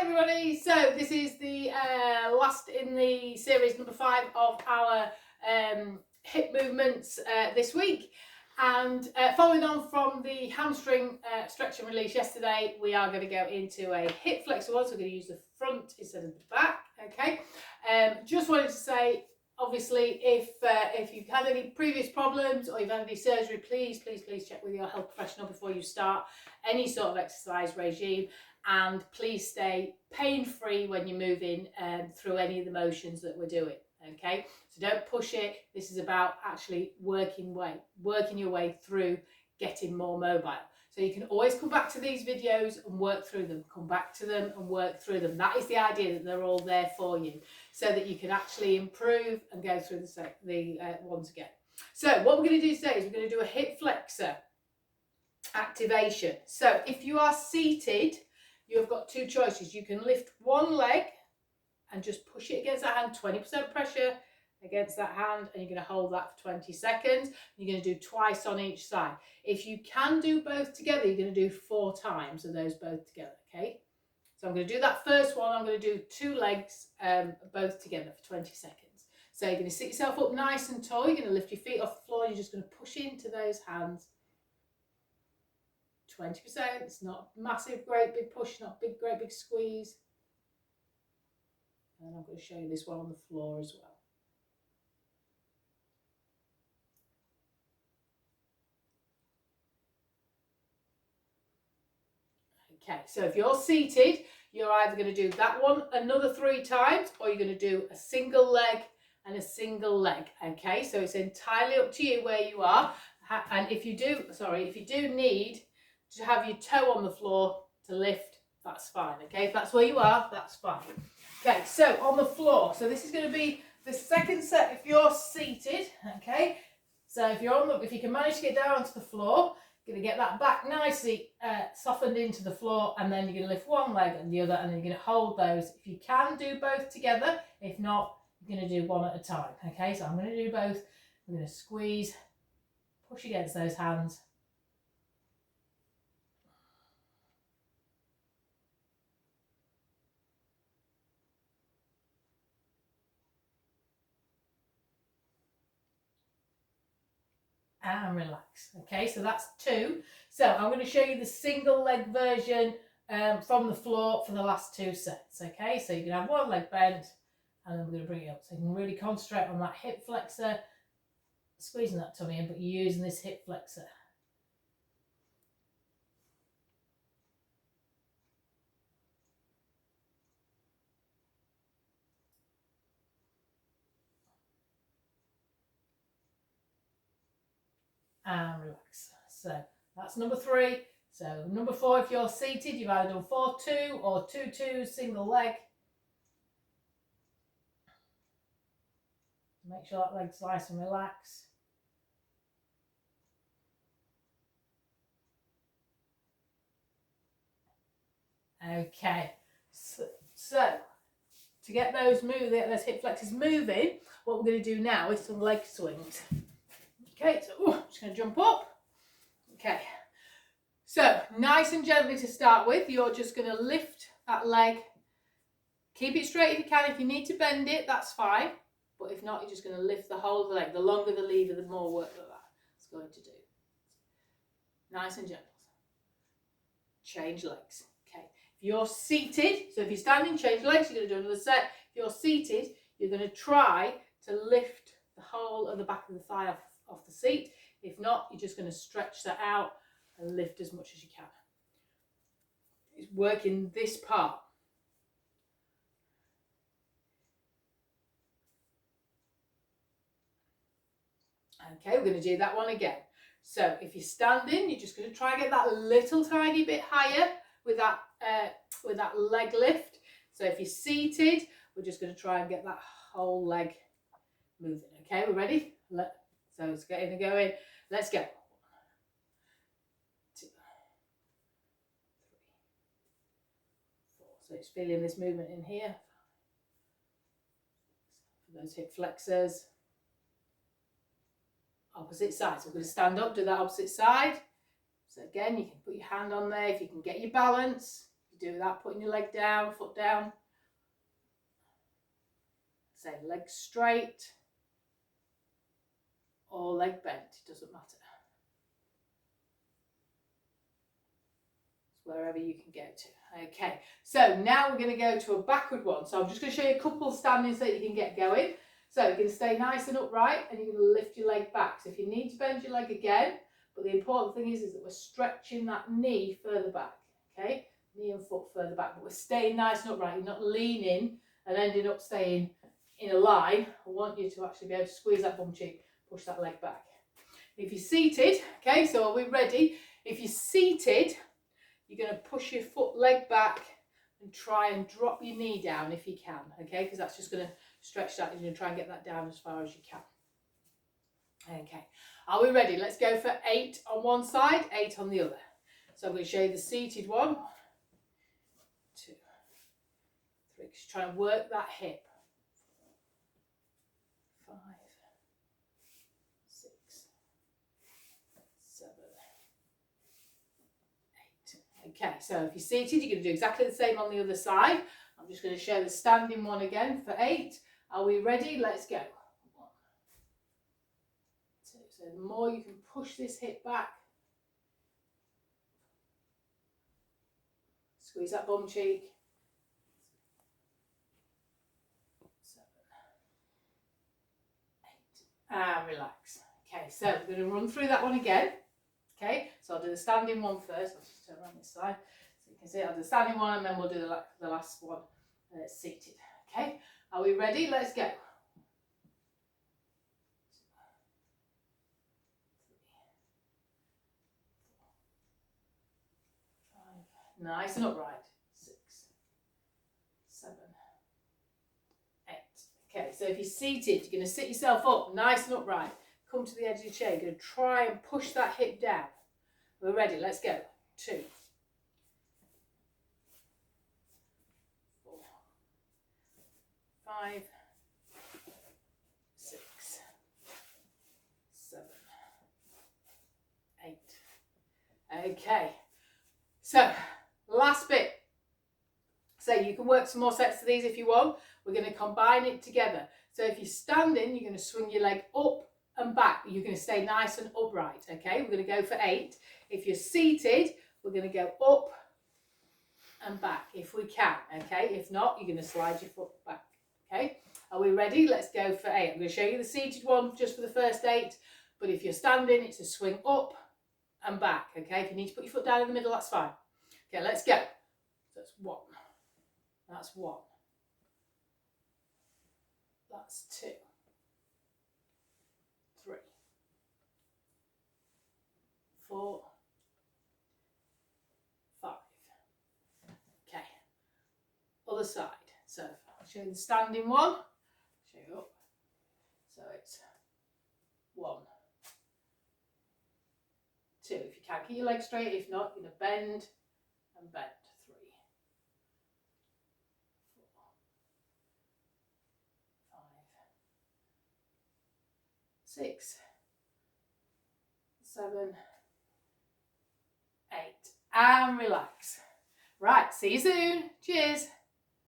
Hi everybody, so this is the last in the series number 5 of our hip movements this week, and following on from the hamstring stretch and release yesterday, we are going to go into a hip flexor one, so we're going to use the front instead of the back. Okay, just wanted to say, obviously, if you've had any previous problems or you've had any surgery, please check with your health professional before you start any sort of exercise regime. And please stay pain-free when you're moving through any of the motions that we're doing. Okay, so don't push it. This is about actually working your way through getting more mobile. So you can always come back to these videos and work through them, come back to them and work through them. That is the idea, that they're all there for you so that you can actually improve and go through the ones again. So what we're going to do today is we're going to do a hip flexor activation. So if you are seated, you've got two choices. You can lift one leg and just push it against that hand, 20% pressure against that hand, and you're going to hold that for 20 seconds. You're going to do twice on each side. If you can do both together, you're going to do 4 times of those both together, okay? So I'm going to do that first one. I'm going to do 2 legs both together for 20 seconds. So you're going to sit yourself up nice and tall. You're going to lift your feet off the floor. You're just going to push into those hands. 20%, it's not massive, great big push, not big, great big squeeze. And I'm going to show you this one on the floor as well. Okay, so if you're seated, you're either going to do that one another 3 times, or you're going to do a single leg and a single leg. Okay, so it's entirely up to you where you are. And if you do need to have your toe on the floor to lift, that's fine. Okay, if that's where you are, that's fine. Okay, so on the floor, so this is going to be the second set if you're seated. Okay, so if you can manage to get down onto the floor, you're going to get that back nicely softened into the floor, and then you're going to lift one leg and the other, and then you're going to hold those. If you can do both together, if not, you're going to do one at a time. Okay, so I'm going to do both. I'm going to squeeze, push against those hands. And relax. Okay, so that's 2. So I'm going to show you the single leg version from the floor for the last 2 sets. Okay, so you can have one leg bent, and then we're going to bring it up. So you can really concentrate on that hip flexor, squeezing that tummy in, but you're using this hip flexor. And relax. So that's number 3. So number 4, if you're seated, you've either done 4-2 or 2-2 single leg. Make sure that leg's nice and relaxed. Okay, so to get those hip flexors moving, what we're going to do now is some leg swings. Okay, so I'm just going to jump up. Okay, so nice and gently to start with, you're just going to lift that leg. Keep it straight if you can. If you need to bend it, that's fine. But if not, you're just going to lift the whole of the leg. The longer the lever, the more work that's going to do. Nice and gentle. Change legs. Okay, if you're seated, so if you're standing, change legs, you're going to do another set. If you're seated, you're going to try to lift the whole of the back of the thigh off the seat. If not, you're just going to stretch that out and lift as much as you can. It's working this part. Okay, we're going to do that one again. So if you're standing, you're just going to try and get that little tiny bit higher with that leg lift. So if you're seated, we're just going to try and get that whole leg moving. Okay, we're ready? So let's get in and go in. Let's go. 1, 2, 3, 4. So it's feeling this movement in here. For those hip flexors. Opposite side. So we're going to stand up, do that opposite side. So again, you can put your hand on there if you can get your balance. do that, putting your leg down, foot down. Say leg straight or leg bent, it doesn't matter. It's wherever you can get to. Okay, so now we're going to go to a backward one. So I'm just going to show you a couple of standings so that you can get going. So you're going to stay nice and upright and you're going to lift your leg back. So if you need to bend your leg again, but the important thing is that we're stretching that knee further back, okay? Knee and foot further back, but we're staying nice and upright. You're not leaning and ending up staying in a line. I want you to actually be able to squeeze that bum cheek, push that leg back. If you're seated, okay, so are we ready? If you're seated, you're going to push your leg back and try and drop your knee down if you can, okay? Because that's just going to stretch that. You're going to try and get that down as far as you can. Okay, are we ready? Let's go for 8 on one side, 8 on the other. So I'm going to show you the seated one. 2, 3, just try and work that hip. 5, 6, 7, 8. Okay, so if you're seated, you're going to do exactly the same on the other side. I'm just going to show the standing one again for 8. Are we ready? Let's go. 1, 2. So the more you can push this hip back, squeeze that bum cheek. 7, 8, and relax. Okay, so we're going to run through that one again. Okay, so I'll do the standing one first. I'll just turn around this side so you can see. I'll do the standing one and then we'll do the last one seated. Okay, are we ready? Let's go. 2, 3, 4, 5. Nice and upright. 6, 7, 8. Okay, so if you're seated, you're going to sit yourself up nice and upright. Come to the edge of your chair. You're going to try and push that hip down. We're ready. Let's go. 2, 4, 5, 6, 7, 8. Okay. So, last bit. So you can work some more sets of these if you want. We're going to combine it together. So if you're standing, you're going to swing your leg up and back. You're going to stay nice and upright, okay? We're going to go for 8. If you're seated, we're going to go up and back if we can, okay? If not, you're going to slide your foot back, okay? Are we ready? Let's go for 8. I'm going to show you the seated one just for the first 8, but if you're standing, it's a swing up and back, okay? If you need to put your foot down in the middle, that's fine. Okay, let's go. That's 1. That's 1. That's 2. 3. 4. 5. Okay. Other side. So I'll show you the standing one. Show you up. So it's 1, 2. If you can, keep your legs straight. If not, you're going to bend and bend. 3, 4, 5, 6, 7, 8. And relax. Right, see you soon. Cheers.